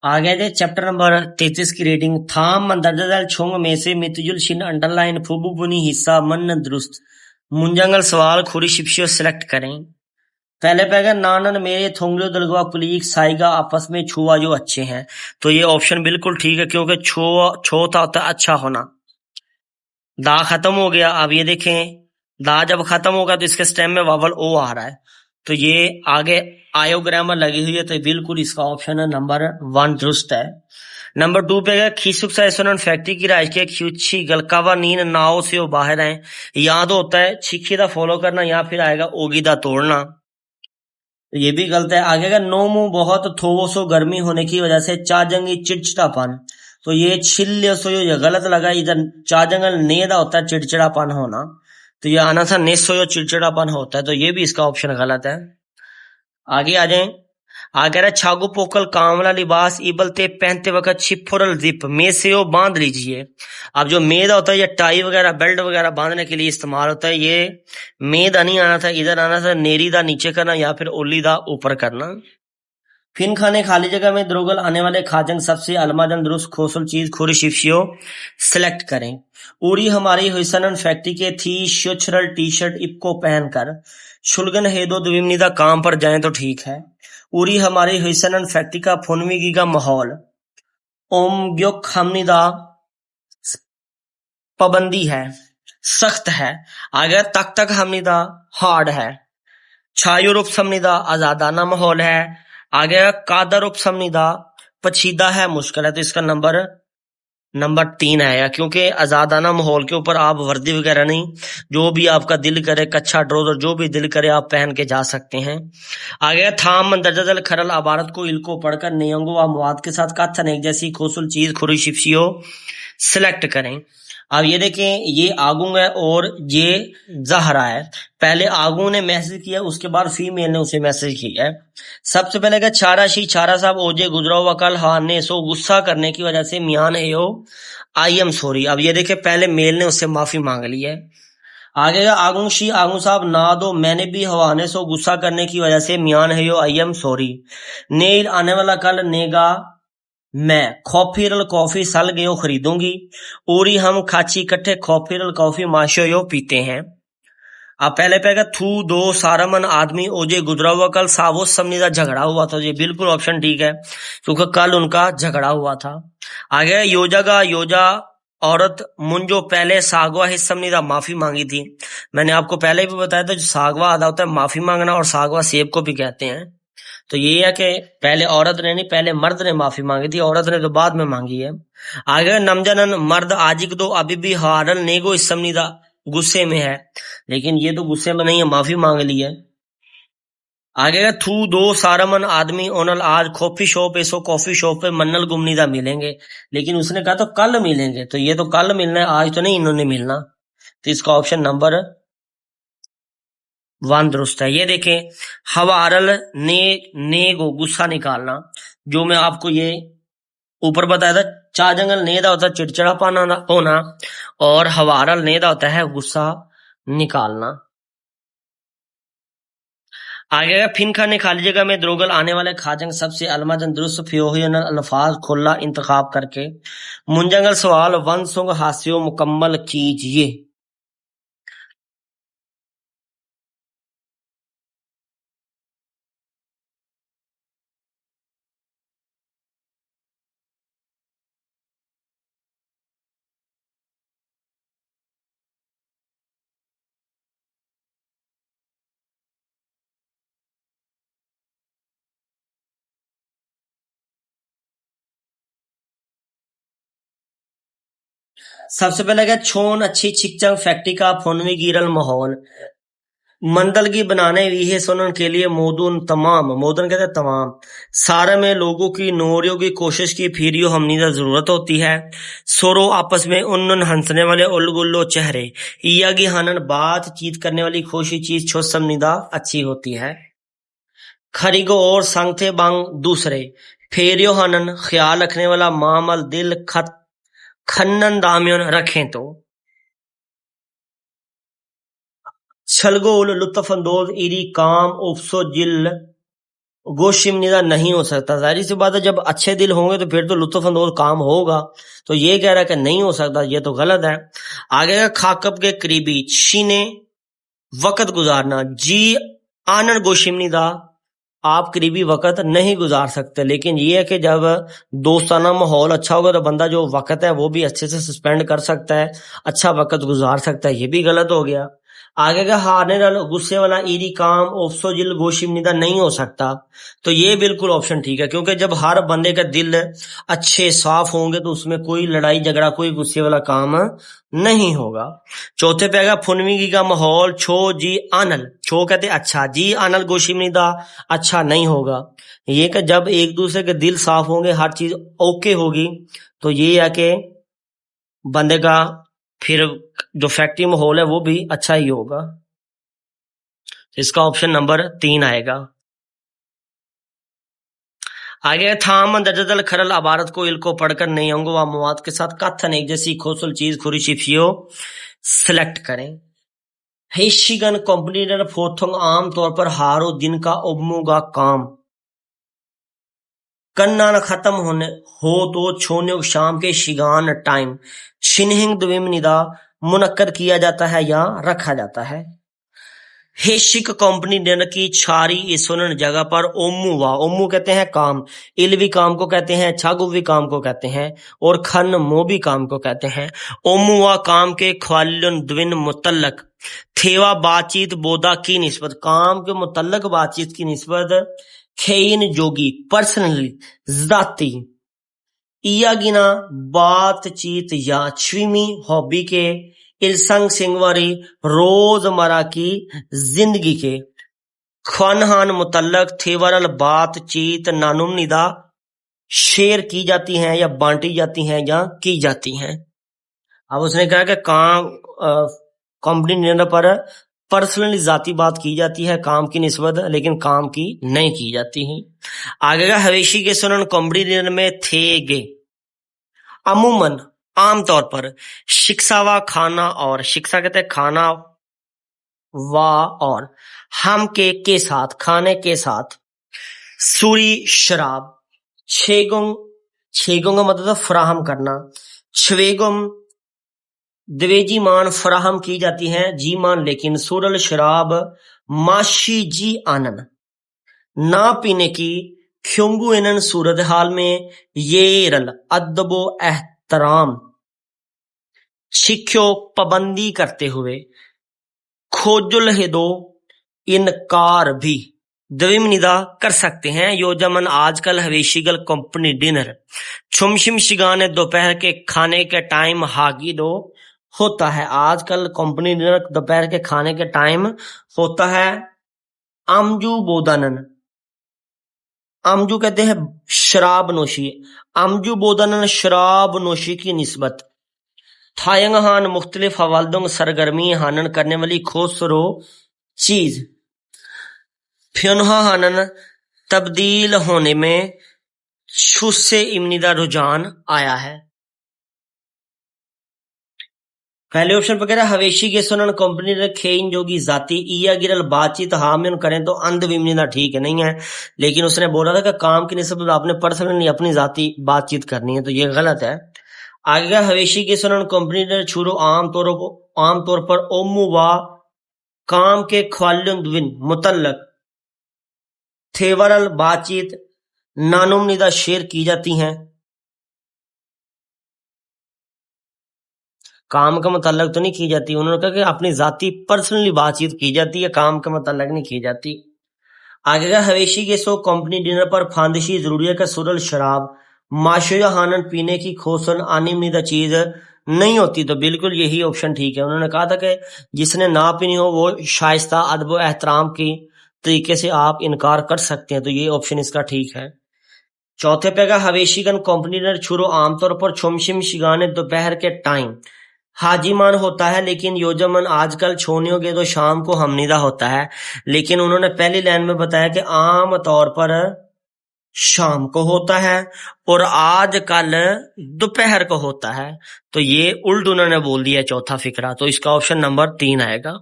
आगे थे chapter number 33 की रीडिंग थाम मंदरदल छोंग में से मितजुल शिन अंडरलाइन फुबु बुनी हिस्सा मन दुरुस्त मुंजंगल सवाल खुरी शिप्शियो सिलेक्ट करें। पहले पैगा नानन मेरे थोंगलो दलगवा कुलीग साइगा आपस में छुआ जो अच्छे हैं। तो ये ऑप्शन बिल्कुल ठीक है क्योंकि छो छोता होता है अच्छा होना। दा खत्म हो गया। अब ये देखें दा जब खत्म होगा तो इसके स्टेम में वावल ओ आ रहा है। तो ये आगे आयो ग्रामर लगी हुई है तो बिल्कुल इसका ऑप्शन है नंबर 1 दुरुस्त है। नंबर 2 पे खीसुक सैसुनन फैक्ट्री की राज के ख्यूची गलकावा नीन नाव से वो बाहर आए। याद होता है छिखी दा फॉलो करना या फिर आएगा ओगी दा तोड़ना। तो ये भी गलत है। आगे का नो मुंह बहुत थोवो सो गर्मी होने की वजह से चाजंगी चिड़चिड़ापन। तो ये छिल्य सो ये गलत लगा। इधर चाजंगल नेदा होता है चिड़चिड़ापन होना। तो ये आना था नेसो यो चिड़चिड़ापन होता है। तो ये भी इसका ऑप्शन गलत है। आगे आ जाएं। आगे रहा छागु पोकल कांवला लिबास इबलते पहनते वक्त छिपफुरल जिप में से वो बांध लीजिए। अब जो मेद होता है ये टाई वगैरह बेल्ट वगैरह बांधने के लिए इस्तेमाल होता है। ये मेदा नहीं आना था, इधर आना था नेरी दा नीचे करना या फिर ओली दा ऊपर करना। फिन खाने खाली जगह में द्रोगल आने वाले खाजंग सबसे अलमाजन दुरुस्त खोसल चीज खोरी शिफ्शियो सिलेक्ट करें। उड़ी हमारी हुसैन फैक्ट्री के थी शुचरल टी शर्ट इपको पहनकर शुलगन हेदो द्विमनिदा काम पर जाएं तो ठीक है। उड़ी हमारी हुसैन फैक्ट्री का फोनवीगी का माहौल ओम ग्योक हमनिदा पाबंदी है, सख्त है। अगर तक तक हमनिदा हार्ड है। छायुरूप समनिदा आजादाना माहौल है। आगे कादर उप समनिदा पचीदा है, मुश्किल है। तो इसका नंबर 3 आएगा क्योंकि आजादाना माहौल के ऊपर आप वर्दी वगैरह नहीं, जो भी आपका दिल करे कच्छा ट्राउजर जो भी दिल करे आप पहन के जा सकते हैं। आगे थाम मंदरजा दल खरल अबारत को इल्को पढ़कर नियंगो व मवाद के साथ कथन एक जैसी खोसल चीज खुरी शिप्सियो सिलेक्ट करें। अब ये देखें ये आगू है और ये जहरा है। पहले आगू ने मैसेज किया उसके बाद फीमेल ने उसे मैसेज किया है। सबसे पहले क्या छारा साहब ओजे गुजरा हुआ कल हार ने सो गुस्सा करने की वजह से मियान है हो आई एम सॉरी। अब ये देखे पहले मेल ने उससे माफी मांग ली है। आगे का आगू साहब ना दो मैंने भी हवाने सो गुस्सा करने की वजह से मियान है यो आई एम सॉरी। नेल आने वाला कल नेगा मैं कॉफीरल कॉफी सल गयो खरीदूंगी। ओरी हम खाची इकट्ठे कॉफीरल कॉफी माशो यो पीते हैं। अब पहले पेगा थू दो सारामन आदमी ओजे गुजरा हुआ कल सावो समनी का झगड़ा हुआ था। ये बिल्कुल ऑप्शन ठीक है क्योंकि कल उनका झगड़ा हुआ था। आगे योजा का योजा औरत मुंजो पहले सागवा हिस्समनी का माफी मांगी थी। मैंने आपको पहले भी बताया था जो सागवा आधा होता है माफी मांगना और सागवा सेब को भी कहते हैं। तो ये है कि पहले औरत ने नहीं पहले मर्द ने माफी मांगी थी, औरत ने तो बाद में मांगी है। आगे नमजनन मर्द आजिक दो अभी भी हारल नेगो इस समनीदा गुस्से में है, लेकिन ये तो गुस्से में नहीं है माफी मांग ली है। आगे का थू दो सारमन आदमी ओनल आज कॉफी शॉप ऐसो कॉफी शॉप पे मन्नल गुमनीदा मिलेंगे, लेकिन उसने कहा तो कल मिलेंगे। तो ये तो कल मिलना है आज तो नहीं इन्होंने मिलना। तो इसका ऑप्शन नंबर 1 दुरुस्त है। ये देखें हवारल ने को गुस्सा निकालना, जो मैं आपको ये ऊपर बताया था चाजंगल नेदा होता है चिड़चिड़ापन होना और हवारल नेदा होता है गुस्सा निकालना। आगे का फिन खाने खाली जगह में द्रोगल आने वाले खाजंग सबसे अलमाजन दुरुस्त फ्योहियन अल्फाज खुला इंतखाब करके मुंजंगल सवाल वन सुंग हास्यो मुकम्मल कीजिए। सबसे पहले क्या छोन अच्छी छिकचंग फैक्ट्री का फोनवी गिरल माहौल मंडल की बनाने भी है सुनन के लिए मोदन कहते हैं तमाम सारे में लोगों की नोरियों की कोशिश की फिरियो हमनी का जरूरत होती है। सोरो आपस में उन हंसने वाले उल्लुगुल्लो चेहरे ईया की हनन बातचीत करने वाली खुशी चीज छो समनिदा अच्छी होती है। खरीगो और संगथे बांग दूसरे फेरियो हनन ख्याल रखने वाला मामल दिल खन्नन दामियन रखें तो छलगोल लुत्फ अंदोज इरी काम उफसो जिल गोशिमनिदा नहीं हो सकता। जाहिर सी बात है, जब अच्छे दिल होंगे तो फिर तो लुत्फ अंदोज काम होगा। तो ये कह रहा है कि नहीं हो सकता, ये तो गलत है। आगे का खाकब के करीबी छीने वक्त गुजारना, जी आनंद गोशिमनिदा आप करीबी वक्त नहीं गुजार सकते। लेकिन ये है कि जब दोस्ताना माहौल अच्छा होगा तो बंदा जो वक्त है वो भी अच्छे से स्पेंड कर सकता है, अच्छा वक्त गुजार सकता है। ये भी गलत हो गया। आगे का हारने वाला गुस्से वाला ईरी काम ओफसो जिल गोशिमनिदा नहीं हो सकता। तो ये बिल्कुल ऑप्शन ठीक है, क्योंकि जब हर बंदे का दिल अच्छे साफ होंगे तो उसमें कोई लड़ाई झगड़ा कोई गुस्से वाला काम नहीं होगा। चौथे पे आएगा फुनवीगी का माहौल छो जी आनल, छो कहते अच्छा, जी आनल गोशिमनिदा अच्छा नहीं होगा। ये कि जब एक दूसरे के दिल साफ होंगे हर चीज ओके होगी तो ये है कि बंदे का फिर जो फैक्ट्री माहौल है वो भी अच्छा ही होगा। इसका ऑप्शन नंबर 3 आएगा। आगे थाम दजदल खरल अबारत को इल्को पढ़कर नई अंगों व मवाद के साथ कथन एक जैसी खोसल चीज खुरी शिफियो सिलेक्ट करें। हेशिगन कंपनी ने फोथोंग आम तौर पर हारो दिन का उम्मुगा काम कन्ना न खत्म होने हो तो छोने शाम के शिगान टाइम शिनहिंग द्विमनिदा मुनक्कद किया जाता है या रखा जाता है। हेशिक कंपनी ने की छारी इसोनन जगह पर ओमू कहते हैं काम, इलवी काम को कहते हैं, छागुवी काम को कहते हैं और खन मोबी काम को कहते हैं। ओमुआ काम के ख्वालिन द्विन मुतल्लक थेवा बातचीत बोदा की निस्बत, काम के मुतल्लक बातचीत की निस्बत खेइन जोगी पर्सनली जाती इया गिना बातचीत या छवीमी हॉबी के इल्संग सिंगवारी रोजमर्रा की जिंदगी के ख्वानहान मुतल्लक थेवरल बातचीत नानुमनिदा शेयर की जाती हैं या बांटी जाती हैं या की जाती हैं। अब उसने कहा कि काम कंपनी निर्णय पर पर्सनली जाती बात की जाती है काम की निस्बत, लेकिन काम की नहीं की जाती है। आगे का हवेशी के सुनन कंपनी निर्णय में थे गे अमूमन आमतौर पर शिक्षा व खाना, और शिक्षा कहते हैं खाना व और हम के साथ खाने के साथ सूरी शराब छेगुंग, छेगुंग का मतलब फराहम करना, छवेगुम द्वेजी मान फराहम की जाती हैं जी मान, लेकिन सुरल शराब माशी जी आनन ना पीने की ख्युंगु इनन सूरत हाल में ये रल अदबो एहतराम शिख्यो पाबंदी करते हुए खोजुल हिदो इनकार भी द्विमनिदा कर सकते हैं। योजमन आजकल हवेशीगल कंपनी डिनर छुमशिम शिगाने दोपहर के खाने के टाइम हागी दो होता है। आजकल कंपनी डिनर दोपहर के खाने के टाइम होता है। आमजू बोदानन, आमजू कहते हैं शराब नोशी, आमजू बोदानन शराब नोशी की निस्बत थायंग हान मुख्तलिफ हवालदों सरगर्मी हानन करने वाली खोसरो चीज फ्योनहा हानन तब्दील होने में छुस्से इमनिदा रुझान आया है। पहले ऑप्शन पर कह रहा है हवेशी के सुनन कंपनी ने खेइन जोगी जाति इया गिरल बातचीत हामिन करें तो अंध विमनिदा ठीक है नहीं है, लेकिन उसने बोला था कि काम की निस्बत आपने पर्सनली अपनी जाति बातचीत करनी है, तो ये गलत है। आगे हवेशी के सुनन कंपनी ने छुरो आमतौर पर ओमू व काम के ख्वालिन मुतल्लक थेवरल बातचीत नानुमनिदा शेयर की जाती हैं। काम का मुतल्लक तो नहीं की जाती, उन्होंने कहा कि अपनी जाति पर्सनली बातचीत की जाती है, काम का मुतल्लक नहीं की जाती। आगे का हवेशी के सो कंपनी डिनर पर फांदिशी जरूरी का सुरल शराब माशोया हानन पीने की खोसन आनिमनिदा चीज नहीं होती, तो बिल्कुल यही ऑप्शन ठीक है। उन्होंने कहा था कि जिसने ना पीनी हो वो शाइस्ता अदब एहतराम की तरीके से आप इनकार कर सकते हैं, तो ये ऑप्शन इसका ठीक है। चौथे पे का हवेशीगन कंपनी ने छुरो आमतौर पर छोमशिम शिगाने दोपहर के टाइम हाजीमान होता है, लेकिन योजमन आजकल छोनियों के तो शाम को हमनिदा होता है। लेकिन उन्होंने पहली लाइन में बताया कि आम तौर पर शाम को होता है और आजकल दोपहर को होता है, तो ये उल्ट उन्होंने बोल दिया चौथा फिक्रा, तो इसका ऑप्शन नंबर 3 आएगा।